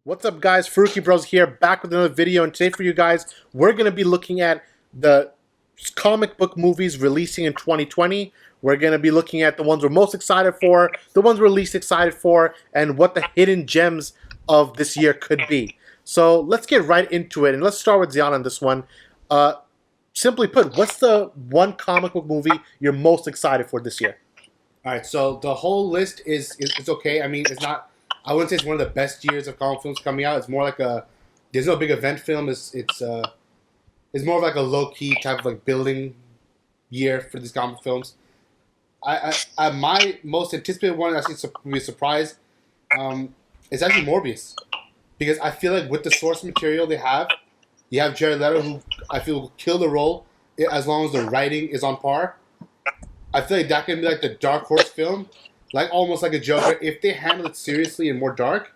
What's up, guys? Furuki Bros here, back with another video, and today for you guys, we're going to be looking at the comic book movies releasing in 2020. We're going to be looking at the ones we're most excited for, the ones we're least excited for, and what the hidden gems of this year could be. So let's get right into it, and let's start with Zion on this one. Simply put, what's the one comic book movie you're most excited for this year? All right, so the whole list is okay. I mean, it's not. I wouldn't say it's one of the best years of comic films coming out. It's more like a. There's no big event film. It's more of like a low key type of like building year for these comic films. I my most anticipated one, actually, would be a surprise. Is actually Morbius, because I feel like with the source material they have, you have Jared Leto, who I feel will kill the role as long as the writing is on par. I feel like that can be like the dark horse film, like almost like a Joker. If they handle it seriously and more dark,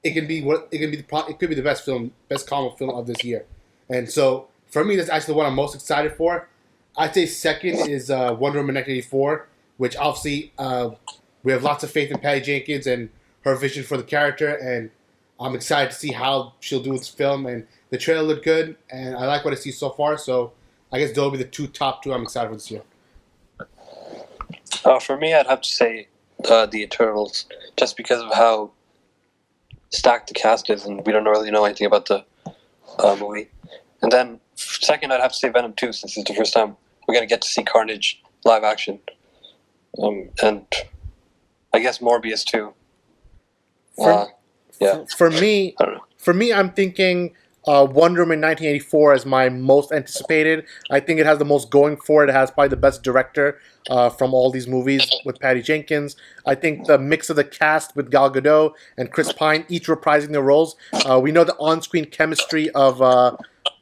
it can be it could be the best comic film of this year. And so for me, that's actually the one I'm most excited for. I'd say second is Wonder Woman 1984, which obviously we have lots of faith in Patty Jenkins and her vision for the character, and I'm excited to see how she'll do with this film. And the trailer looked good, and I like what I see so far. So I guess they'll be the top two I'm excited for this year. For me, I'd have to say The Eternals, just because of how stacked the cast is, and we don't really know anything about the movie. And then second, I'd have to say Venom 2, since it's the first time we're going to get to see Carnage live action. And I guess Morbius too. For me, I'm thinking Wonder Woman 1984 is my most anticipated. I think it has the most going for it. It has probably the best director from all these movies with Patty Jenkins. I think the mix of the cast with Gal Gadot and Chris Pine, each reprising their roles. We know the on-screen chemistry of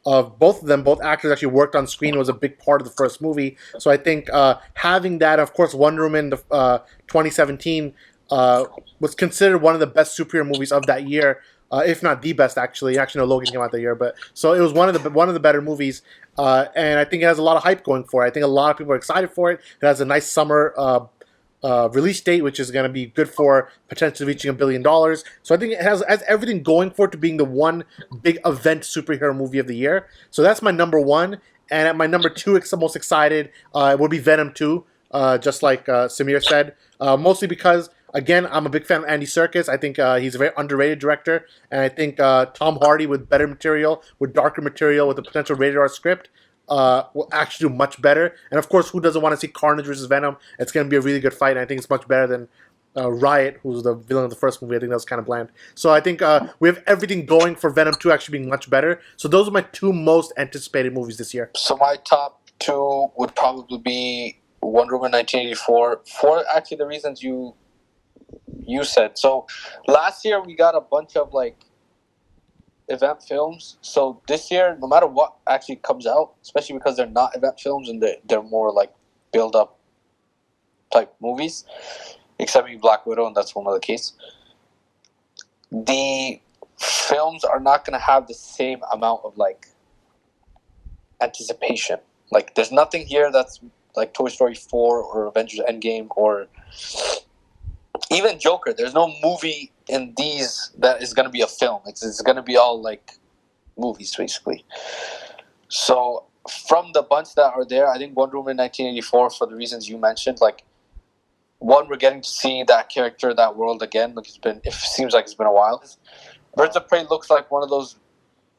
both of them. Both actors actually worked on screen, was a big part of the first movie. So I think having that, of course, Wonder Woman 2017 was considered one of the best superhero movies of that year. If not the best, actually. Actually, no, Logan came out that year, but so it was one of the better movies, and I think it has a lot of hype going for it. I think a lot of people are excited for it. It has a nice summer release date, which is going to be good for potentially reaching $1 billion. So I think it has everything going for it to being the one big event superhero movie of the year. So that's my number one, and at my number two, most excited would be Venom 2, just like Samir said, mostly because. Again, I'm a big fan of Andy Serkis. I think he's a very underrated director, and I think Tom Hardy with better material, with darker material, with a potential rated R script, will actually do much better. And of course, who doesn't want to see Carnage versus Venom? It's going to be a really good fight, and I think it's much better than Riot, who's the villain of the first movie. I think that was kind of bland. So I think we have everything going for Venom 2 actually being much better. So those are my two most anticipated movies this year. So my top two would probably be Wonder Woman 1984, for actually the reasons you said. So last year we got a bunch of like event films. So this year, no matter what actually comes out, especially because they're not event films and they're more like build up type movies, except maybe Black Widow, and that's one other case. The films are not going to have the same amount of like anticipation. Like there's nothing here that's like Toy Story 4 or Avengers Endgame or even Joker. There's no movie in these that is going to be a film. It's going to be all like movies, basically. So from the bunch that are there, I think Wonder Woman 1984, for the reasons you mentioned, like one, we're getting to see that character, that world again. Like it seems like it's been a while. Birds of Prey looks like one of those,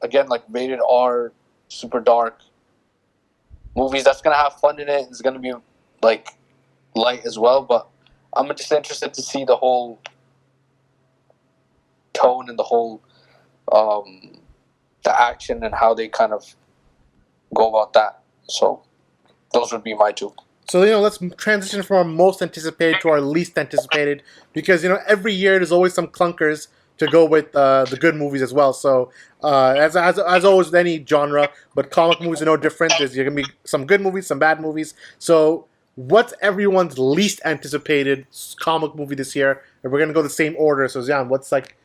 again, like rated R, super dark movies that's going to have fun in it. It's going to be like light as well, but I'm just interested to see the whole tone and the whole the action and how they kind of go about that. So those would be my two. So, let's transition from our most anticipated to our least anticipated, because, every year there's always some clunkers to go with the good movies as well. So, as always with any genre, but comic movies are no different. There's going to be some good movies, some bad movies. So, what's everyone's least anticipated comic movie this year? And we're going to go the same order. So, Zion, what's like,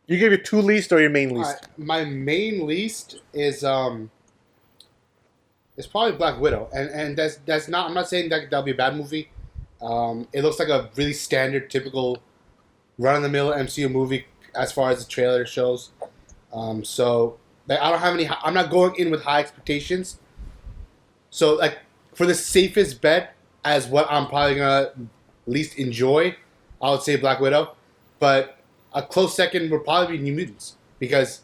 you give your two least or your main least? My main least is probably Black Widow. And that's not, I'm not saying that that'll be a bad movie. It looks like a really standard, typical run-of-the-mill MCU movie as far as the trailer shows. So like, I don't have any. I'm not going in with high expectations. So like for the safest bet as what I'm probably gonna least enjoy, I would say Black Widow. But a close second would probably be New Mutants because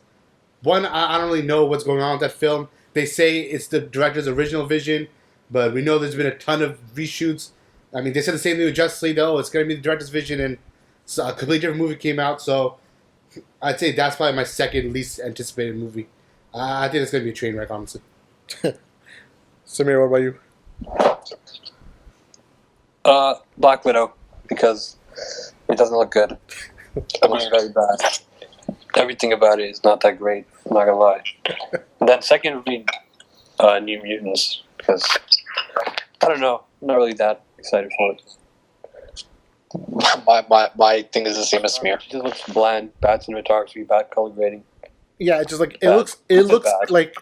one, I don't really know what's going on with that film. They say it's the director's original vision, but we know there's been a ton of reshoots. I mean, they said the same thing with Justice League. Oh, it's going to be the director's vision, and so a completely different movie came out. So I'd say that's probably my second least anticipated movie. I think it's going to be a train wreck, honestly. Samir, what about you? Black Widow, because it doesn't look good. It looks very bad. Everything about it is not that great. I'm not gonna lie. And then second would be New Mutants, because I don't know, I'm not really that excited for it. My thing is the same as Samir. It just looks bland, bad cinematography, bad color grading. Yeah, it's just like it looks like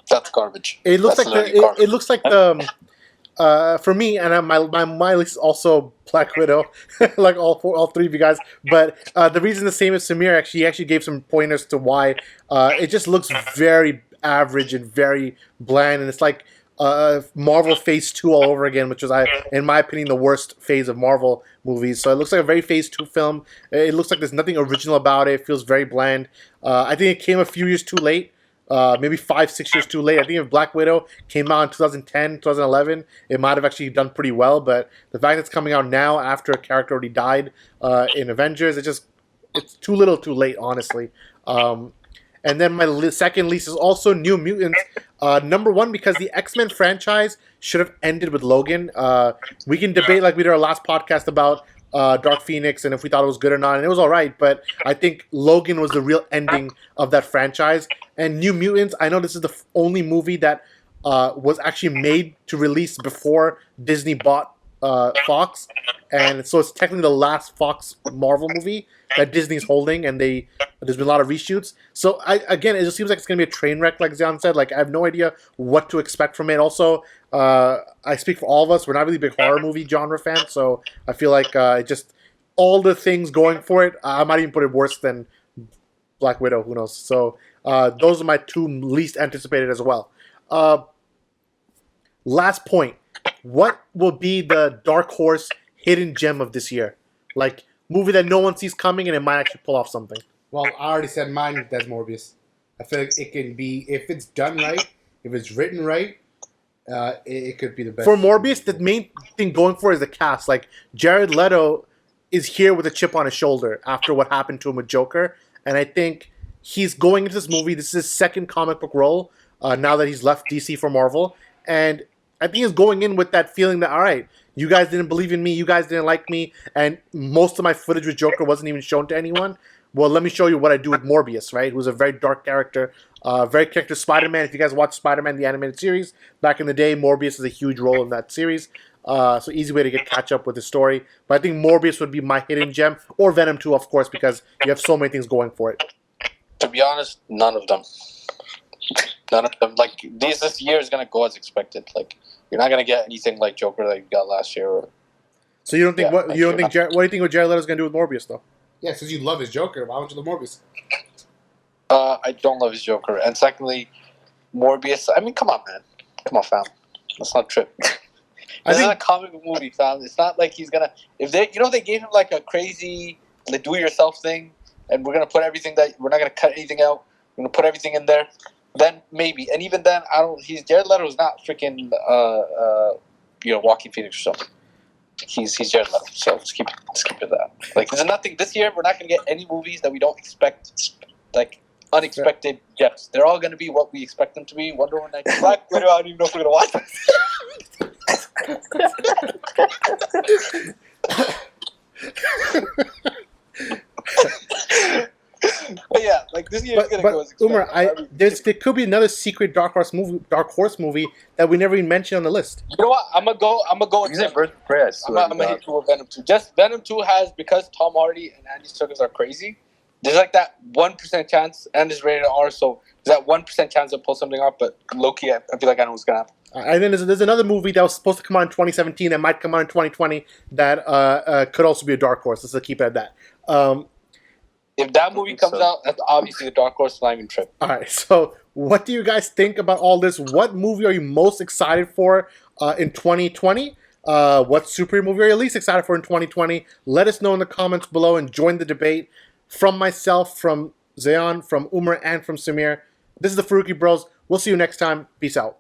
that's garbage. It looks that's like it looks like the for me, and my list is also Black Widow, like all three of you guys. But the reason the same as Samir, he actually gave some pointers to why it just looks very average and very bland, and it's like Marvel Phase 2 all over again, which was, in my opinion, the worst phase of Marvel movies. So it looks like a very Phase 2 film. It looks like there's nothing original about it. It feels very bland. I think it came a few years too late. Maybe 5-6 years too late. I think if Black Widow came out in 2010, 2011, it might have actually done pretty well. But the fact that it's coming out now after a character already died in Avengers, it's too little too late, honestly. And then my second least is also New Mutants. Number one, because the X-Men franchise should have ended with Logan. We can debate like we did our last podcast about Dark Phoenix and if we thought it was good or not, and it was all right. But I think Logan was the real ending of that franchise. And New Mutants, I know this is the only movie that was actually made to release before Disney bought Fox, and so it's technically the last Fox Marvel movie that Disney's holding, and there's been a lot of reshoots. So it just seems like it's going to be a train wreck, like Zion said. Like I have no idea what to expect from it. Also, I speak for all of us. We're not really big horror movie genre fans, so I feel like just all the things going for it. I might even put it worse than Black Widow. Who knows? So those are my two least anticipated as well. Last point. What will be the dark horse hidden gem of this year? Like, movie that no one sees coming and it might actually pull off something. Well, I already said mine, that's Morbius. I feel like it can be, if it's done right, if it's written right, it could be the best. For Morbius, the main thing going for is the cast. Like, Jared Leto is here with a chip on his shoulder after what happened to him with Joker. And I think he's going into this movie. This is his second comic book role now that he's left DC for Marvel. And I think he's going in with that feeling that, all right, you guys didn't believe in me, you guys didn't like me, and most of my footage with Joker wasn't even shown to anyone. Well, let me show you what I do with Morbius, right? Who's a very dark character, very character Spider-Man. If you guys watch Spider-Man, the animated series, back in the day, Morbius is a huge role in that series. So easy way to catch up with the story. But I think Morbius would be my hidden gem, or Venom 2, of course, because you have so many things going for it. To be honest, none of them. None of them. Like, this year is going to go as expected. Like, you're not going to get anything like Joker that you got last year. So you don't think what do you think what Jared Leto's going to do with Morbius, though? Yeah, since you love his Joker, why don't you love Morbius? I don't love his Joker. And secondly, Morbius, I mean, come on, man. Come on, fam. Let's not trip. This is a comic book movie, fam. It's not like he's going to... If they gave him like a crazy do-it-yourself thing, and we're going to put everything we're not going to cut anything out. We're going to put everything in there. Then maybe, and even then, Jared Leto is not freaking, Joaquin Phoenix or something. He's Jared Leto, so let's keep it that. Like, there's nothing this year. We're not gonna get any movies that we don't expect, like unexpected gems. They're all gonna be what we expect them to be. Wonder Woman 19, Black Widow. I don't even know if we're gonna watch. But yeah, like this year is gonna go as expected. Umar, there could be another secret Dark Horse movie that we never even mentioned on the list. You know what? I'm gonna go with Birds of Prey. I'm gonna hit you with Venom 2. Just Venom 2 has, because Tom Hardy and Andy Serkis are crazy. There's like that 1% chance, and it's rated R, so there's that 1% chance to pull something off. But low-key, I feel like I know what's gonna happen. And then there's another movie that was supposed to come out in 2017 and might come out in 2020 that could also be a dark horse. Let's keep it at that. If that movie comes out, that's obviously the dark horse flying trip. All right, so what do you guys think about all this? What movie are you most excited for in 2020? What superhero movie are you least excited for in 2020? Let us know in the comments below and join the debate. From myself, from Zayon, from Umar, and from Samir, this is the Faruqi Bros. We'll see you next time. Peace out.